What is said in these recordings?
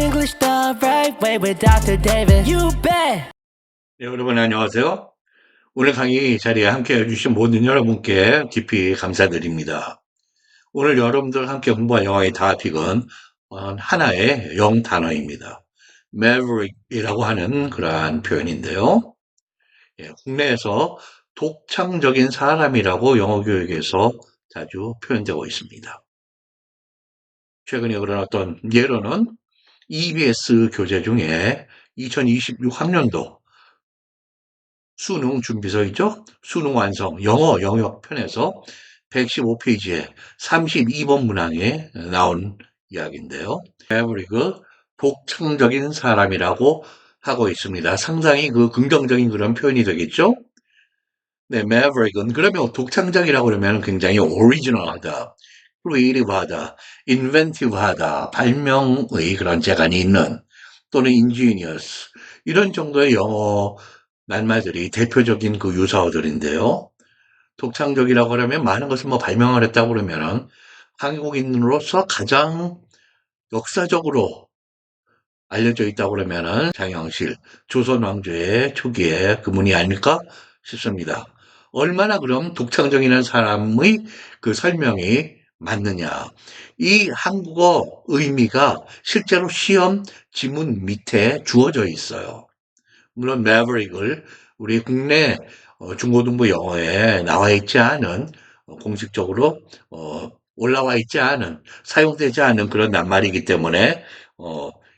English the right way with Dr. David. You bet. 네, 여러분 안녕하세요. 오늘 강의 자리에 함께 해주신 모든 여러분께 깊이 감사드립니다. 오늘 여러분들 함께 공부할 영어의 to픽은 하나의 영단어입니다. Maverick이라고 하는 그러한 표현인데요. 국내에서 독창적인 사람이라고 영어 교육에서 자주 표현되고 있습니다. 최근에 그런 어떤 예로는 EBS 교재 중에 2026학년도 수능 준비서이죠. 수능 완성 영어 영역 편에서 115페이지에 32번 문항에 나온 이야기인데요. 매브릭을 독창적인 사람이라고 하고 있습니다. 상당히 긍정적인 그런 표현이 되겠죠. 네, 매브릭은 그러면 독창적이라고 그러면 굉장히 오리지널하다, 크리에이티브하다, 인벤티브하다, 발명의 그런 재간이 있는 또는 ingenious 이런 정도의 영어 낱말들이 대표적인 그 유사어들인데요. 독창적이라고 하면 많은 것을 발명을 했다고 그러면은 한국인으로서 가장 역사적으로 알려져 있다고 그러면은 장영실, 조선 왕조의 초기에 그분이 아닐까 싶습니다. 얼마나 그럼 독창적인 사람의 그 설명이 맞느냐. 이 한국어 의미가 실제로 시험 지문 밑에 주어져 있어요. 물론 매버릭을 우리 국내 중고등부 영어에 나와 있지 않은 공식적으로 올라와 있지 않은 사용되지 않은 그런 낱말이기 때문에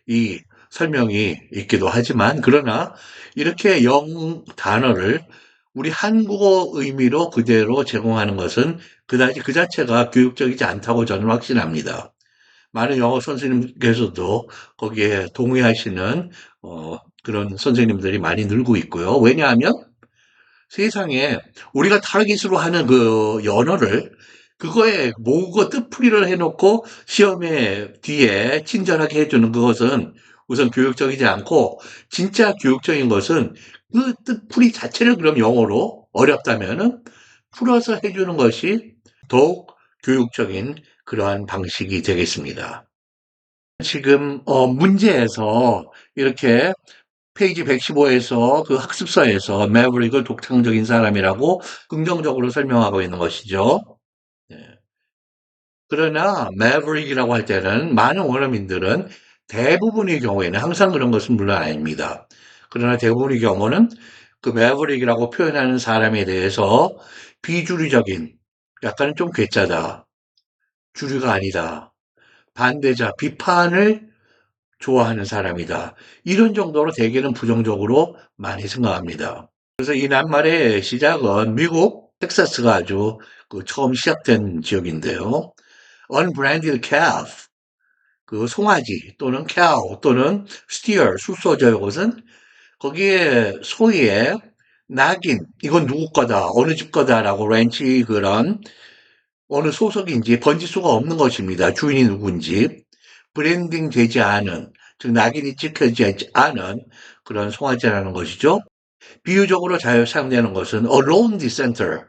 이 설명이 있기도 하지만 그러나 이렇게 단어를 우리 한국어 의미로 그대로 제공하는 것은 그다지 그 자체가 교육적이지 않다고 저는 확신합니다. 많은 영어 선생님께서도 거기에 동의하시는 그런 선생님들이 많이 늘고 있고요. 왜냐하면 세상에 우리가 타깃으로 하는 그 언어를 그거에 모국어 뜻풀이를 해놓고 시험에 뒤에 친절하게 해주는 그것은 우선 교육적이지 않고 진짜 교육적인 것은 그 뜻풀이 자체를 그럼 영어로 어렵다면은 풀어서 해주는 것이 더욱 교육적인 그러한 방식이 되겠습니다. 지금 문제에서 이렇게 페이지 115에서 그 학습서에서 매브릭을 독창적인 사람이라고 긍정적으로 설명하고 있는 것이죠. 네. 그러나 매브릭이라고 할 때는 많은 원어민들은 대부분의 경우에는 항상 그런 것은 물론 아닙니다. 그러나 대부분의 경우는 그 매브릭이라고 표현하는 사람에 대해서 비주류적인 약간은 좀 괴짜다, 주류가 아니다, 반대자, 비판을 좋아하는 사람이다. 이런 정도로 대개는 부정적으로 많이 생각합니다. 그래서 이 낱말의 시작은 미국 텍사스가 아주 처음 시작된 지역인데요. unbranded calf, 그 송아지 또는 cow 또는 steer, 숫소죠. 이것은 거기에 소의 낙인, 이건 누구 거다, 어느 집 거다라고 렌치 그런 어느 소속인지 번지수가 없는 것입니다. 주인이 누군지. 브랜딩 되지 않은, 즉 낙인이 찍혀지지 않은 그런 송아지라는 것이죠. 비유적으로 잘 사용되는 것은 alone dissenter,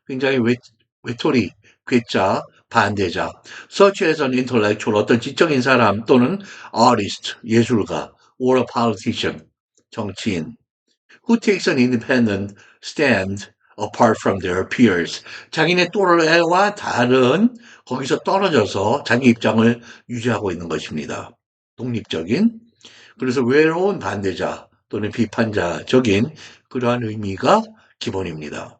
굉장히 외톨이, 괴짜, 반대자, such as an intellectual, 어떤 지적인 사람 또는 artist, 예술가, or a politician, 정치인, who takes an independent stand apart from their peers. 자기네 또래와 다른 거기서 떨어져서 자기 입장을 유지하고 있는 것입니다. 독립적인. 그래서 외로운 반대자 또는 비판자적인 그러한 의미가 기본입니다.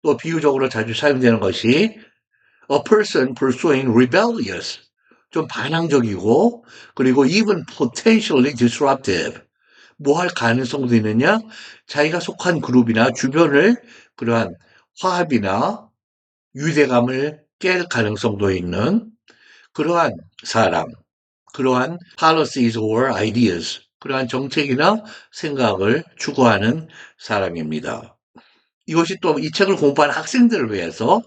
또 비유적으로 자주 사용되는 것이 a person pursuing rebellious, 좀 반항적이고 그리고 even potentially disruptive, 뭐 할 가능성도 있느냐? 자기가 속한 그룹이나 주변을 그러한 화합이나 유대감을 깰 가능성도 있는 그러한 사람, 그러한 policies or ideas, 그러한 정책이나 생각을 추구하는 사람입니다. 이것이 또 이 책을 공부하는 학생들을 위해서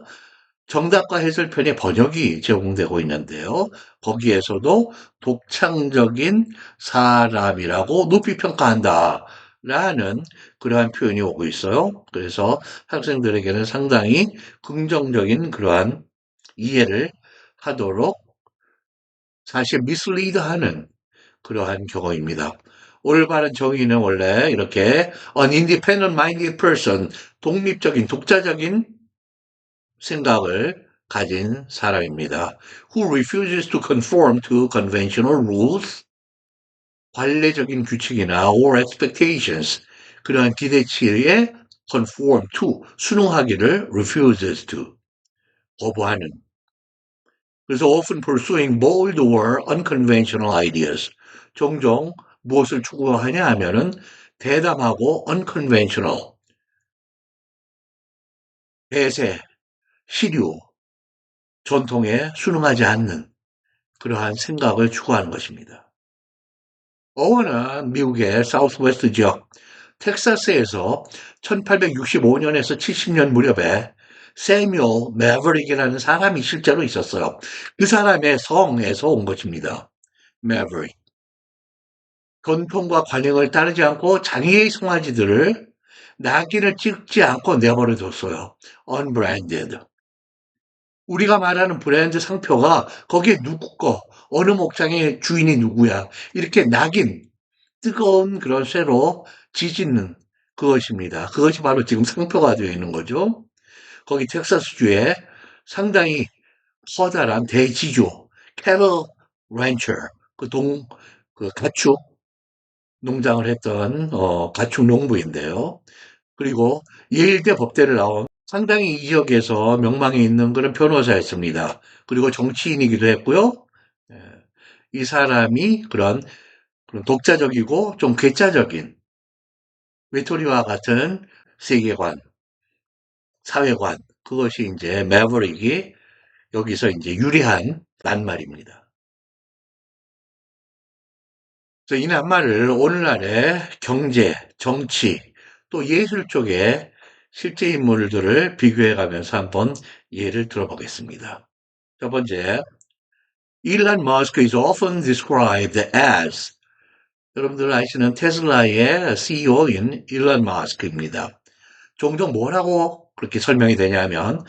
정답과 해설편의 번역이 제공되고 있는데요. 거기에서도 독창적인 사람이라고 높이 평가한다 라는 그러한 표현이 오고 있어요. 그래서 학생들에게는 상당히 긍정적인 그러한 이해를 하도록 사실 mislead하는 그러한 경우입니다. 올바른 정의는 원래 이렇게 an independent minded person, 독립적인, 독자적인 생각을 가진 사람입니다. who refuses to conform to conventional rules, 관례적인 규칙이나 or expectations, 그러한 기대치에 conform to, 순응하기를 refuses to, 거부하는. 그래서 often pursuing bold or unconventional ideas. 종종 무엇을 추구하냐 하면은 대담하고 unconventional, 대세, 시류, 전통에 순응하지 않는 그러한 생각을 추구하는 것입니다. 어원은 미국의 사우스웨스트 지역 텍사스에서 1865년에서 70년 무렵에 세뮤얼 매버릭이라는 사람이 실제로 있었어요. 그 사람의 성에서 온 것입니다. 매버릭. 전통과 관행을 따르지 않고 자기의 송아지들을 낙인을 찍지 않고 내버려 뒀어요. unbranded. 우리가 말하는 브랜드 상표가 거기에 누구 거, 어느 목장의 주인이 누구야. 이렇게 낙인, 뜨거운 그런 쇠로 지짓는 그것입니다. 그것이 바로 지금 상표가 되어 있는 거죠. 거기 텍사스주에 상당히 커다란 대지주, 캐럴 랜처, 그 가축 농장을 했던, 가축 농부인데요. 그리고 예일대 법대를 나온 상당히 이 지역에서 명망이 있는 그런 변호사였습니다. 그리고 정치인이기도 했고요. 예, 이 사람이 그런 독자적이고 좀 괴짜적인 외톨이와 같은 세계관, 사회관, 그것이 이제 매버릭이 여기서 이제 유리한 낱말입니다. 그래서 이 낱말을 오늘날의 경제, 정치, 또 예술 쪽에 실제 인물들을 비교해 가면서 한번 예를 들어보겠습니다. 첫 번째, Elon Musk is often described as, 여러분들 아시는 테슬라의 CEO인 일론 마스크입니다. 종종 뭐라고 그렇게 설명이 되냐면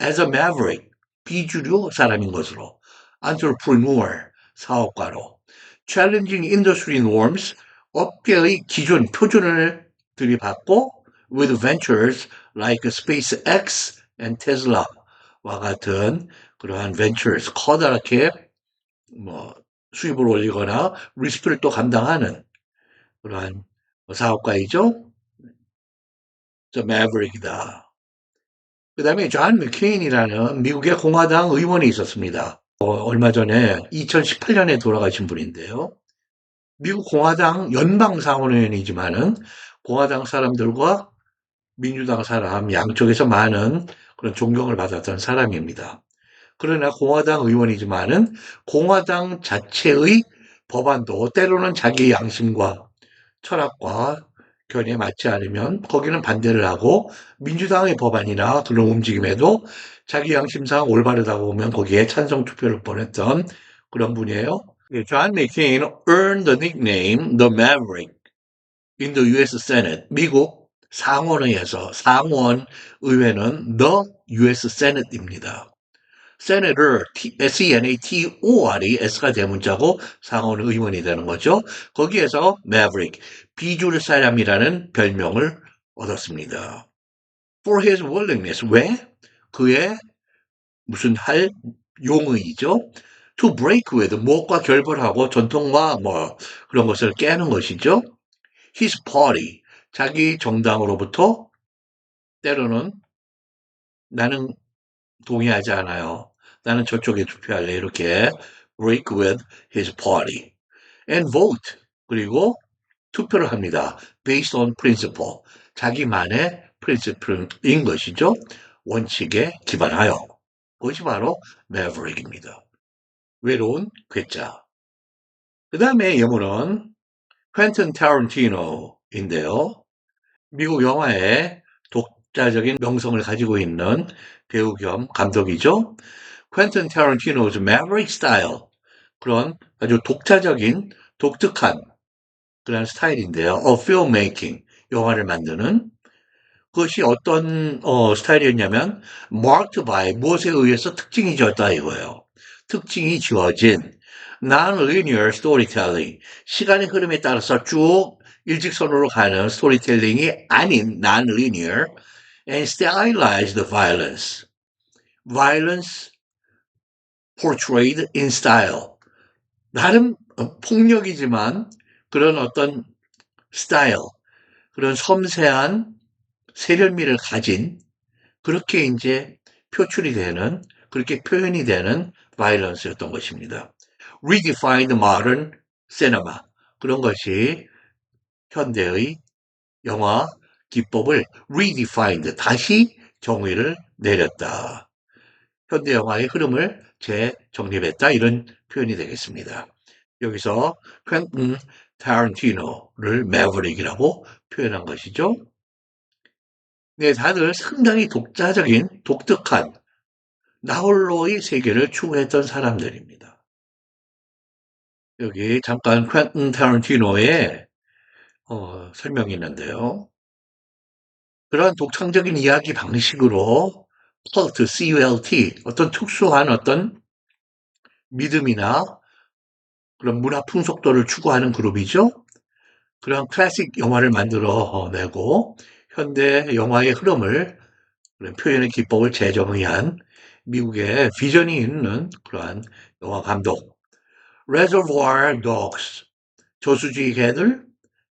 as a maverick, 비주류 사람인 것으로, entrepreneur, 사업가로, challenging industry norms, 업계의 기준, 표준을 들이받고 with ventures like SpaceX and Tesla와 같은 그러한 ventures, 커다랗게 뭐 수입을 올리거나 리스크를 또 감당하는 그러한 사업가이죠. 저 매버릭이다. 그 다음에 존 맥케인이라는 미국의 공화당 의원이 있었습니다. 얼마 전에 2018년에 돌아가신 분인데요. 미국 공화당 연방상원의원이지만은 공화당 사람들과 민주당 사람 양쪽에서 많은 그런 존경을 받았던 사람입니다. 그러나 공화당 의원이지만은 공화당 자체의 법안도 때로는 자기의 양심과 철학과 견해에 맞지 않으면 거기는 반대를 하고 민주당의 법안이나 그런 움직임에도 자기 양심상 올바르다고 보면 거기에 찬성 투표를 보냈던 그런 분이에요. 존 맥케인 earned the nickname The Maverick in the US Senate. 미국 상원의에서 상원 의회는 The US Senate입니다. Senator, S-E-N-A-T-O-R이 S가 대문자고 상원 의원이 되는 거죠. 거기에서 Maverick, 비주류 사람이라는 별명을 얻었습니다. For his willingness, 왜? 그의 무슨 할 용의죠. To break with, 무엇과 결별하고 전통과 뭐 그런 것을 깨는 것이죠. His party, 자기 정당으로부터 때로는 나는 동의하지 않아요. 나는 저쪽에 투표할래. 이렇게 break with his party. and vote. 그리고 투표를 합니다. based on principle. 자기만의 principle인 것이죠. 원칙에 기반하여. 그것이 바로 maverick입니다. 외로운 괴짜. 그 다음에 예문은 퀸튼 타란티노인데요. 미국 영화의 독자적인 명성을 가지고 있는 배우 겸 감독이죠. 퀸튼 타란티노's maverick style, 그런 아주 독자적인 독특한 그런 스타일인데요. filmmaking, 영화를 만드는 그것이 어떤 스타일이었냐면 marked by, 무엇에 의해서 특징이 지었다 이거예요. 특징이 지어진 non-linear storytelling. 시간의 흐름에 따라서 쭉 일직선으로 가는 스토리텔링이 아닌 non-linear and stylized violence. violence portrayed in style. 나름 폭력이지만 그런 어떤 스타일, 그런 섬세한 세련미를 가진 그렇게 이제 표출이 되는 그렇게 표현이 되는 바이런스였던 것입니다. redefined modern cinema. 그런 것이 현대의 영화 기법을 redefined 다시 정의를 내렸다. 현대 영화의 흐름을 재정립했다 이런 표현이 되겠습니다. 여기서 퀸틴 타란티노를 매버릭이라고 표현한 것이죠. 네, 다들 상당히 독자적인 독특한 나홀로의 세계를 추구했던 사람들입니다. 여기 잠깐 퀸틴 타란티노의 설명이 있는데요. 그러한 독창적인 이야기 방식으로 컬트, CULT, 어떤 특수한 어떤 믿음이나 그런 문화 풍속도를 추구하는 그룹이죠. 그런 클래식 영화를 만들어내고 현대 영화의 흐름을 그런 표현의 기법을 재정의한 미국의 비전이 있는 그러한 영화 감독. Reservoir Dogs, 저수지 개들,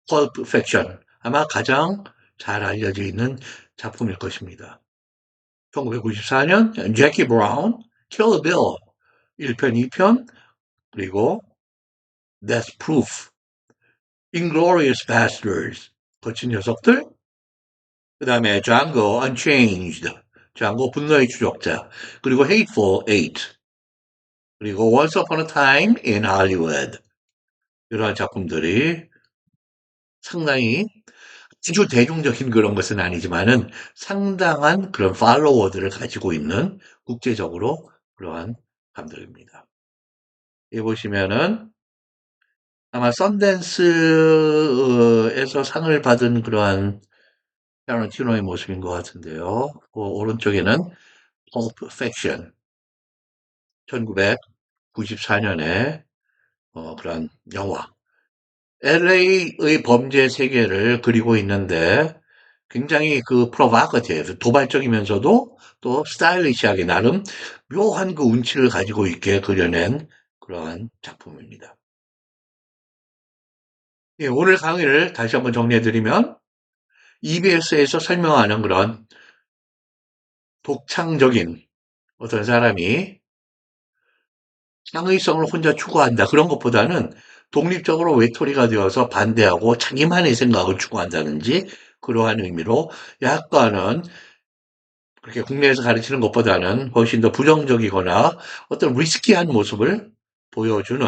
Pulp Fiction, 아마 가장 잘 알려져 있는 작품일 것입니다. 1994년 제키 브라운, Kill Bill 1편, 2편, 그리고 Death Proof, Inglourious Basterds, 거친 녀석들, 그 다음에 Django Unchanged, Django 분노의 추적자, 그리고 Hateful Eight, 그리고 Once Upon a Time in Hollywood 이러한 작품들이 상당히 아주 대중적인 그런 것은 아니지만은 상당한 그런 팔로워들을 가지고 있는 국제적으로 그러한 감독입니다. 여기 보시면은 아마 썬댄스에서 상을 받은 그러한 타란티노의 모습인 것 같은데요. 오른쪽에는 Pulp Fiction 1994년에 그런 영화 LA의 범죄 세계를 그리고 있는데 굉장히 그 provocative, 도발적이면서도 또 스타일리시하게 나름 묘한 그 운치를 가지고 있게 그려낸 그러한 작품입니다. 예, 오늘 강의를 다시 한번 정리해드리면 EBS에서 설명하는 그런 독창적인 어떤 사람이 창의성을 혼자 추구한다. 그런 것보다는 독립적으로 외톨이가 되어서 반대하고 자기만의 생각을 추구한다든지 그러한 의미로 약간은 그렇게 국내에서 가르치는 것보다는 훨씬 더 부정적이거나 어떤 리스키한 모습을 보여주는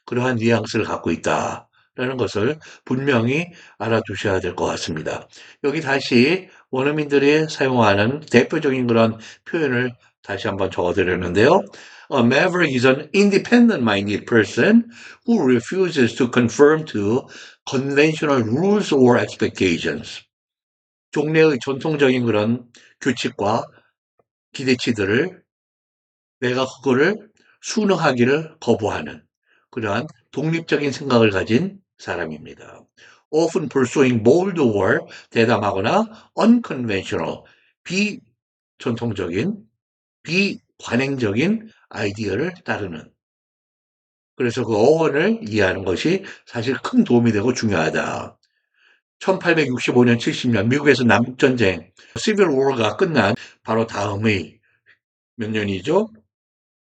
그러한 뉘앙스를 갖고 있다라는 것을 분명히 알아두셔야 될 것 같습니다. 여기 다시 원어민들이 사용하는 대표적인 그런 표현을 다시 한번 적어드렸는데요. A maverick is an independent-minded person who refuses to conform to conventional rules or expectations. 종래의 전통적인 그런 규칙과 기대치들을 내가 그거를 순응하기를 거부하는 그러한 독립적인 생각을 가진 사람입니다. Often pursuing bold or 대담하거나 unconventional 비전통적인 비관행적인 아이디어를 따르는 그래서 그 어원을 이해하는 것이 사실 큰 도움이 되고 중요하다. 1865년, 70년 미국에서 남북전쟁, 시빌 워가 끝난 바로 다음의 몇 년이죠?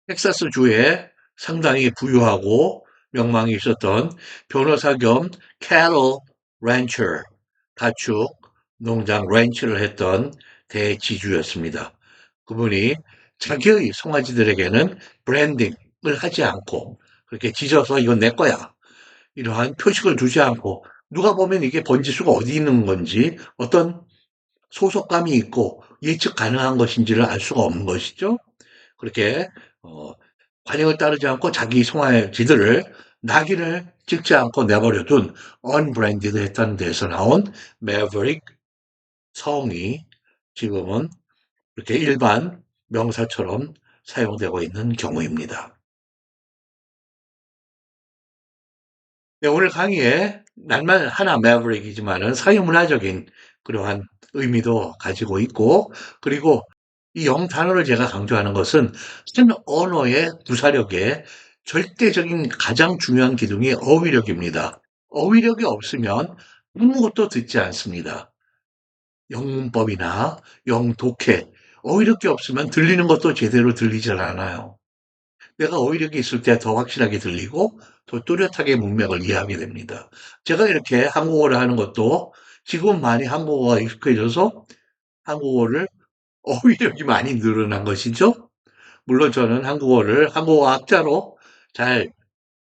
텍사스주에 상당히 부유하고 명망이 있었던 변호사 겸 cattle rancher, 가축 농장 렌치를 했던 대지주였습니다. 그분이 자기의 송아지들에게는 브랜딩을 하지 않고 그렇게 짖어서 이건 내 거야. 이러한 표식을 두지 않고 누가 보면 이게 번지수가 어디 있는 건지 어떤 소속감이 있고 예측 가능한 것인지를 알 수가 없는 것이죠. 그렇게 관행을 따르지 않고 자기 송아지들을 낙인을 찍지 않고 내버려둔 언브랜디드 했다는 데서 나온 매버릭 성이 지금은 이렇게 일반 명사처럼 사용되고 있는 경우입니다. 네, 오늘 강의에 날만 하나 매버릭이지만은 사회문화적인 그러한 의미도 가지고 있고, 그리고 이 영단어를 제가 강조하는 것은 한 언어의 구사력의 절대적인 가장 중요한 기둥이 어휘력입니다. 어휘력이 없으면 아무것도 듣지 않습니다. 영문법이나 영독해, 어휘력이 없으면 들리는 것도 제대로 들리질 않아요. 내가 어휘력이 있을 때 더 확실하게 들리고 더 뚜렷하게 문맥을 이해하게 됩니다. 제가 이렇게 한국어를 하는 것도 지금 많이 한국어가 익숙해져서 한국어를 어휘력이 많이 늘어난 것이죠. 물론 저는 한국어 학자로 잘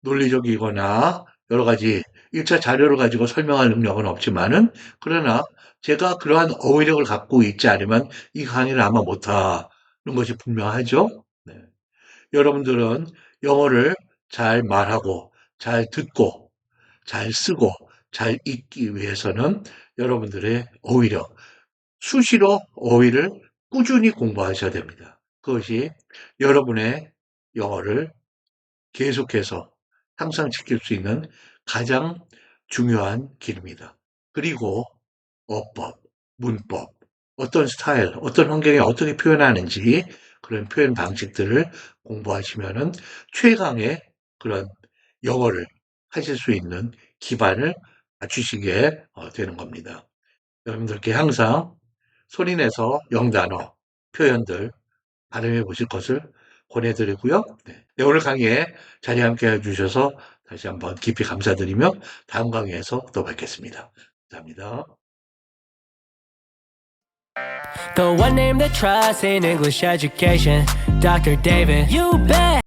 논리적이거나 여러 가지 1차 자료를 가지고 설명할 능력은 없지만은, 그러나 제가 그러한 어휘력을 갖고 있지 않으면 이 강의를 아마 못하는 것이 분명하죠. 네. 여러분들은 영어를 잘 말하고 잘 듣고 잘 쓰고 잘 읽기 위해서는 여러분들의 어휘력, 수시로 어휘를 꾸준히 공부하셔야 됩니다. 그것이 여러분의 영어를 계속해서 항상 지킬 수 있는 가장 중요한 길입니다. 그리고 어법, 문법, 어떤 스타일, 어떤 환경에 어떻게 표현하는지 그런 표현 방식들을 공부하시면은 최강의 그런 영어를 하실 수 있는 기반을 갖추시게 되는 겁니다. 여러분들께 항상 소리내서 영단어, 표현들 발음해 보실 것을 권해드리고요. 네. 네, 오늘 강의에 자리에 함께 해주셔서 다시 한번 깊이 감사드리며 다음 강의에서 또 뵙겠습니다. 감사합니다. The one name that trusts in English education, Dr. David. You bet.